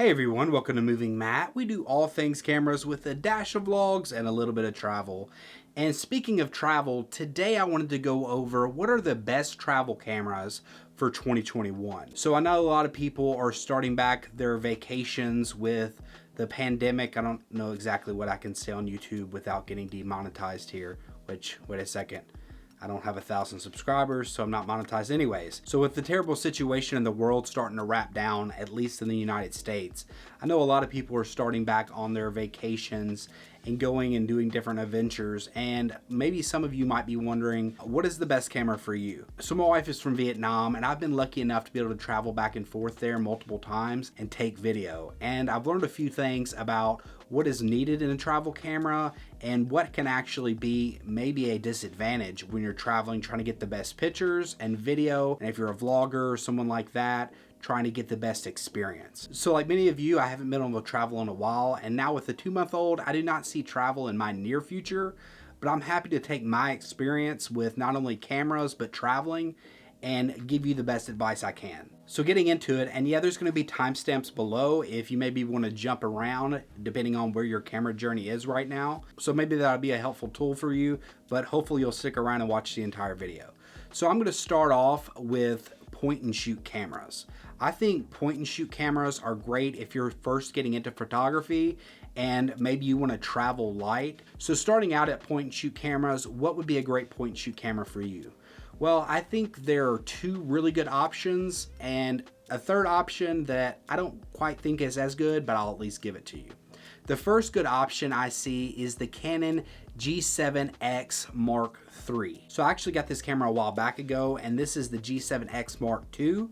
Hey everyone, welcome to Moving Matt. We do all things cameras with a dash of vlogs and a little bit of travel. And speaking of travel, today I wanted to go over what are the best travel cameras for 2021. So I know a lot of people are starting back their vacations with the pandemic. I don't know exactly what I can say on YouTube without getting demonetized here, which, wait a second. I don't have 1,000 subscribers, so I'm not monetized anyways. So with the terrible situation in the world starting to wrap down, at least in the United States, I know a lot of people are starting back on their vacations and going and doing different adventures. And maybe some of you might be wondering, what is the best camera for you? So my wife is from Vietnam, and I've been lucky enough to be able to travel back and forth there multiple times and take video. And I've learned a few things about what is needed in a travel camera and what can actually be maybe a disadvantage when you're traveling, trying to get the best pictures and video. And if you're a vlogger or someone like that, trying to get the best experience. So like many of you, I haven't been able to travel in a while, and now with the 2-month-old, I do not see travel in my near future, but I'm happy to take my experience with not only cameras, but traveling and give you the best advice I can. So getting into it, and yeah, there's gonna be timestamps below if you maybe wanna jump around depending on where your camera journey is right now. So maybe that'll be a helpful tool for you, but hopefully you'll stick around and watch the entire video. So I'm gonna start off with point and shoot cameras. I think point and shoot cameras are great if you're first getting into photography and maybe you want to travel light. So starting out at point and shoot cameras, what would be a great point and shoot camera for you? Well, I think there are two really good options and a third option that I don't quite think is as good, but I'll at least give it to you. The first good option I see is the Canon G7X Mark III. So I actually got this camera a while back ago, and this is the G7X Mark II.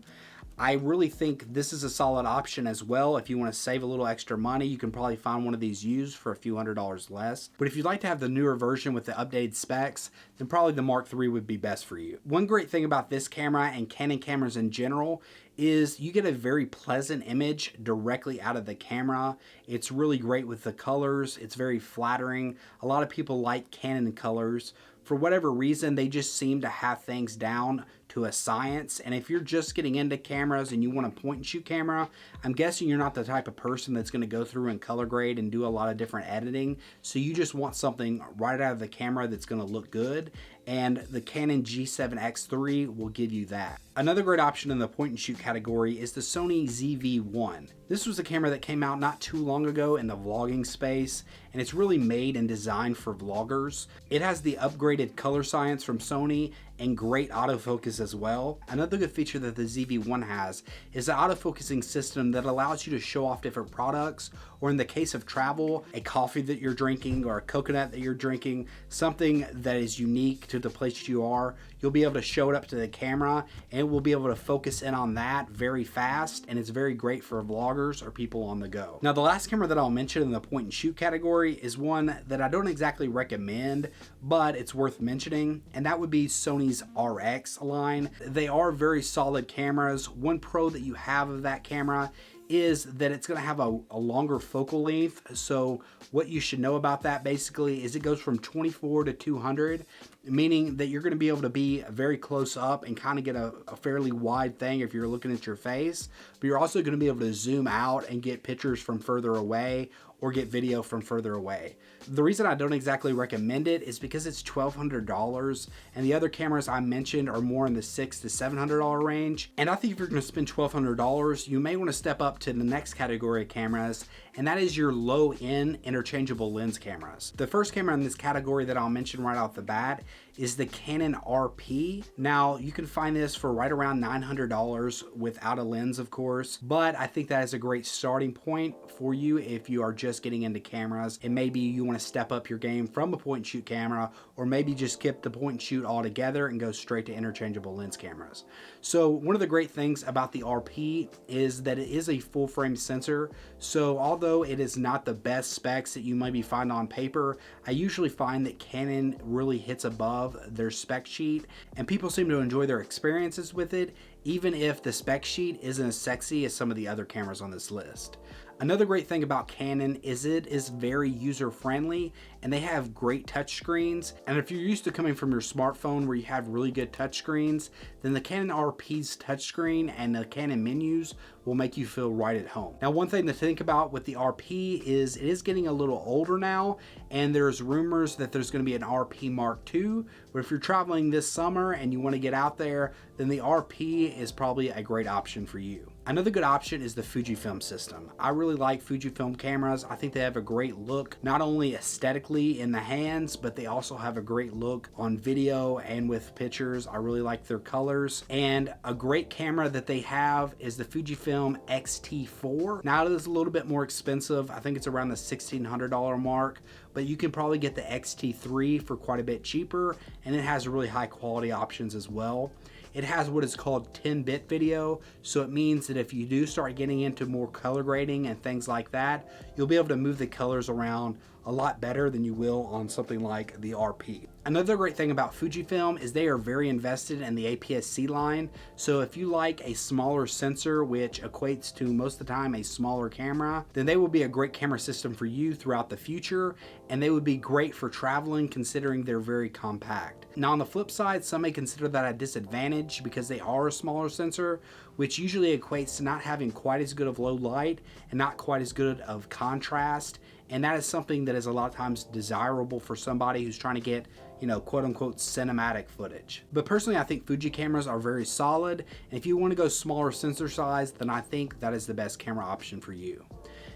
I really think this is a solid option as well. If you want to save a little extra money, you can probably find one of these used for a few $100s less. But if you'd like to have the newer version with the updated specs, then probably the Mark III would be best for you. One great thing about this camera and Canon cameras in general is you get a very pleasant image directly out of the camera. It's really great with the colors. It's very flattering. A lot of people like Canon colors. For whatever reason, they just seem to have things down to a science. And if you're just getting into cameras and you want a point and shoot camera, I'm guessing you're not the type of person that's going to go through and color grade and do a lot of different editing. So you just want something right out of the camera that's going to look good. And the Canon G7X III will give you that. Another great option in the point and shoot category is the Sony ZV-1. This was a camera that came out not too long ago in the vlogging space, and it's really made and designed for vloggers. It has the upgraded color science from Sony and great autofocus as well. Another good feature that the ZV-1 has is the autofocusing system that allows you to show off different products, or in the case of travel, a coffee that you're drinking or a coconut that you're drinking, something that is unique to the place you are. You'll be able to show it up to the camera and we'll be able to focus in on that very fast, and it's very great for vloggers or people on the go. Now the last camera that I'll mention in the point and shoot category is one that I don't exactly recommend, but it's worth mentioning, and that would be Sony's RX line. They are very solid cameras. One pro that you have of that camera is that it's going to have a longer focal length. So what you should know about that basically is it goes from 24 to 200, meaning that you're going to be able to be very close up and kind of get a fairly wide thing if you're looking at your face, but you're also going to be able to zoom out and get pictures from further away or get video from further away. The reason I don't exactly recommend it is because it's $1,200 and the other cameras I mentioned are more in the $600 to $700 range. And I think if you're gonna spend $1,200, you may wanna step up to the next category of cameras, and that is your low-end interchangeable lens cameras. The first camera in this category that I'll mention right off the bat is the Canon RP. Now you can find this for right around $900 without a lens, of course, but I think that is a great starting point for you if you are just getting into cameras and maybe you want to step up your game from a point and shoot camera, or maybe just skip the point and shoot altogether and go straight to interchangeable lens cameras. So one of the great things about the RP is that it is a full frame sensor. So although it is not the best specs that you maybe find on paper, I usually find that Canon really hits above their spec sheet and people seem to enjoy their experiences with it, even if the spec sheet isn't as sexy as some of the other cameras on this list. Another great thing about Canon is it is very user-friendly, and they have great touchscreens. And if you're used to coming from your smartphone where you have really good touchscreens, then the Canon RP's touchscreen and the Canon menus will make you feel right at home. Now, one thing to think about with the RP is it is getting a little older now, and there's rumors that there's going to be an RP Mark II. But if you're traveling this summer and you want to get out there, then the RP is probably a great option for you. Another good option is the Fujifilm system. I really like Fujifilm cameras. I think they have a great look, not only aesthetically in the hands, but they also have a great look on video and with pictures. I really like their colors. And a great camera that they have is the Fujifilm X-T4. Now it is a little bit more expensive. I think it's around the $1,600 mark, but you can probably get the X-T3 for quite a bit cheaper, and it has really high quality options as well. It has what is called 10-bit video, so it means that if you do start getting into more color grading and things like that, you'll be able to move the colors around a lot better than you will on something like the RP. Another great thing about Fujifilm is they are very invested in the APS-C line, so if you like a smaller sensor, which equates to most of the time a smaller camera, then they will be a great camera system for you throughout the future, and they would be great for traveling considering they're very compact. Now on the flip side, some may consider that a disadvantage because they are a smaller sensor, which usually equates to not having quite as good of low light and not quite as good of contrast. And that is something that is a lot of times desirable for somebody who's trying to get, you know, quote unquote cinematic footage. But personally, I think Fuji cameras are very solid. And if you want to go smaller sensor size, then I think that is the best camera option for you.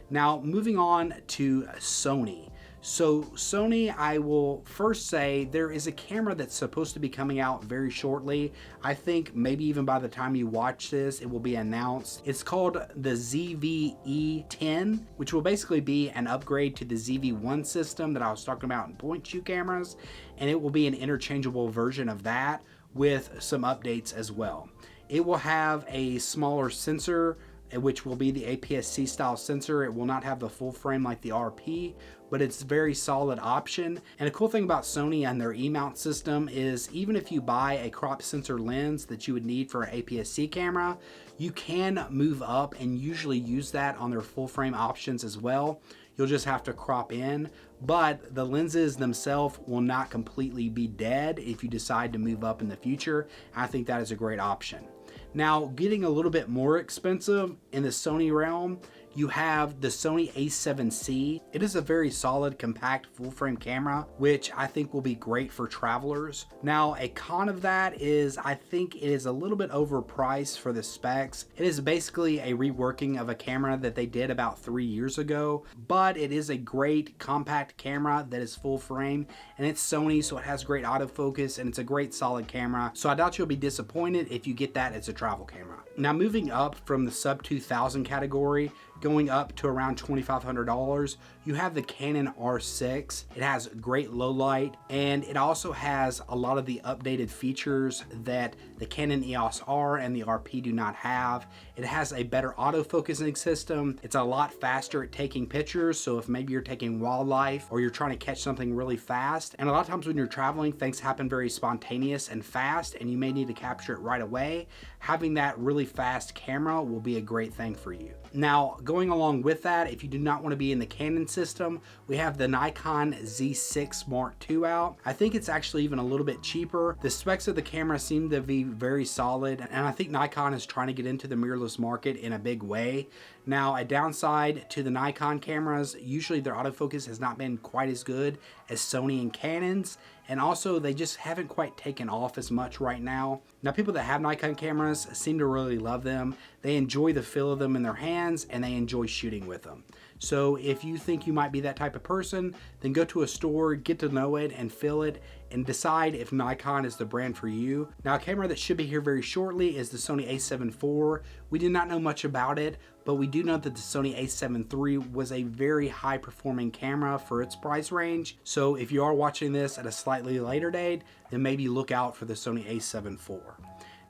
Now, moving on to Sony. So Sony, I will first say there is a camera that's supposed to be coming out very shortly. I think maybe even by the time you watch this, it will be announced. It's called the ZV-E10, which will basically be an upgrade to the ZV-1 system that I was talking about in point shoot cameras. And it will be an interchangeable version of that with some updates as well. It will have a smaller sensor, which will be the APS-C style sensor. It will not have the full frame like the RP, but it's a very solid option. And a cool thing about Sony and their E-mount system is even if you buy a crop sensor lens that you would need for an APS-C camera, you can move up and usually use that on their full frame options as well. You'll just have to crop in, but the lenses themselves will not completely be dead if you decide to move up in the future. I think that is a great option. Now, getting a little bit more expensive in the Sony realm, you have the Sony a7C. It is a very solid, compact, full-frame camera, which I think will be great for travelers. Now, a con of that is I think it is a little bit overpriced for the specs. It is basically a reworking of a camera that they did about 3 years ago, but it is a great compact camera that is full frame, and it's Sony, so it has great autofocus, and it's a great solid camera. So I doubt you'll be disappointed if you get that as a travel camera. Now, moving up from the sub 2000 category, going up to around $2,500, you have the Canon R6. It has great low light, and it also has a lot of the updated features that the Canon EOS R and the RP do not have. It has a better autofocusing system. It's a lot faster at taking pictures, so if maybe you're taking wildlife or you're trying to catch something really fast, and a lot of times when you're traveling, things happen very spontaneous and fast, and you may need to capture it right away. Having that really fast camera will be a great thing for you. Now, going along with that, if you do not want to be in the Canon system, we have the Nikon Z6 Mark II out. I think it's actually even a little bit cheaper. The specs of the camera seem to be very solid, and I think Nikon is trying to get into the mirrorless market in a big way. Now, a downside to the Nikon cameras, usually their autofocus has not been quite as good as Sony and Canon's, and also they just haven't quite taken off as much right now. Now, people that have Nikon cameras seem to really love them. They enjoy the feel of them in their hands, and they enjoy shooting with them. So if you think you might be that type of person, then go to a store, get to know it and feel it, and decide if Nikon is the brand for you. Now, a camera that should be here very shortly is the Sony a7 IV. We did not know much about it, but we do know that the Sony a7 III was a very high performing camera for its price range. So if you are watching this at a slightly later date, then maybe look out for the Sony a7 IV.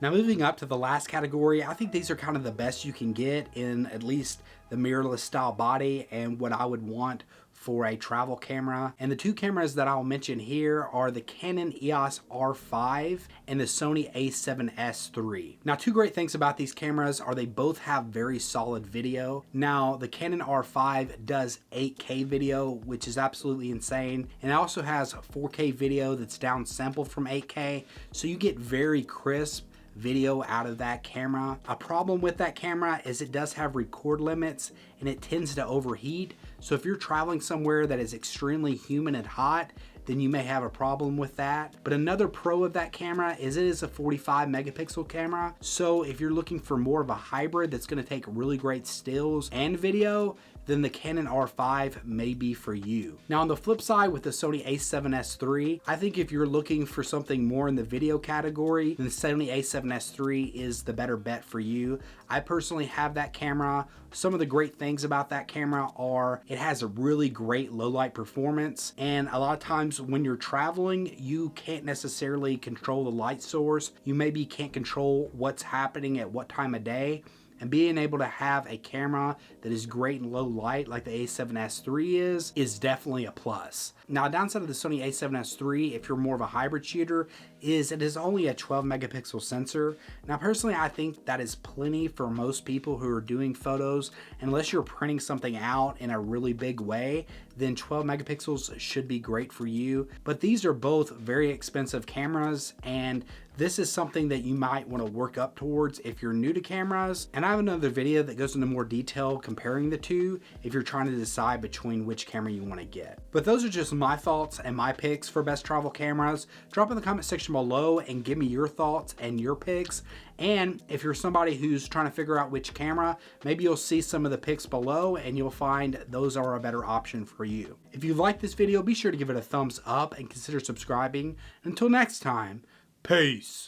Now, moving up to the last category, I think these are kind of the best you can get in at least the mirrorless style body and what I would want for a travel camera. And the two cameras that I'll mention here are the Canon EOS R5 and the Sony a7S III. Now, two great things about these cameras are they both have very solid video. Now, the Canon R5 does 8K video, which is absolutely insane. And it also has 4K video that's downsampled from 8K, so you get very crisp video out of that camera. A problem with that camera is it does have record limits and it tends to overheat. So if you're traveling somewhere that is extremely humid and hot, then you may have a problem with that. But another pro of that camera is it is a 45 megapixel camera. So if you're looking for more of a hybrid that's gonna take really great stills and video, then the Canon R5 may be for you. Now on the flip side with the Sony a7S III, I think if you're looking for something more in the video category, then the Sony a7S III is the better bet for you. I personally have that camera. Some of the great things about that camera are it has a really great low light performance, and a lot of times when you're traveling, you can't necessarily control the light source. You maybe can't control what's happening at what time of day. And being able to have a camera that is great in low light like the a7S III is definitely a plus. Now, a downside of the Sony a7S III, if you're more of a hybrid shooter, is it is only a 12 megapixel sensor. Now, personally, I think that is plenty for most people who are doing photos. Unless you're printing something out in a really big way, then 12 megapixels should be great for you. But these are both very expensive cameras, and this is something that you might want to work up towards if you're new to cameras. And I have another video that goes into more detail comparing the two if you're trying to decide between which camera you want to get. But those are just my thoughts and my picks for best travel cameras. Drop in the comment section below and give me your thoughts and your picks. And if you're somebody who's trying to figure out which camera, maybe you'll see some of the picks below and you'll find those are a better option for you. If you like this video, be sure to give it a thumbs up and consider subscribing. Until next time, peace.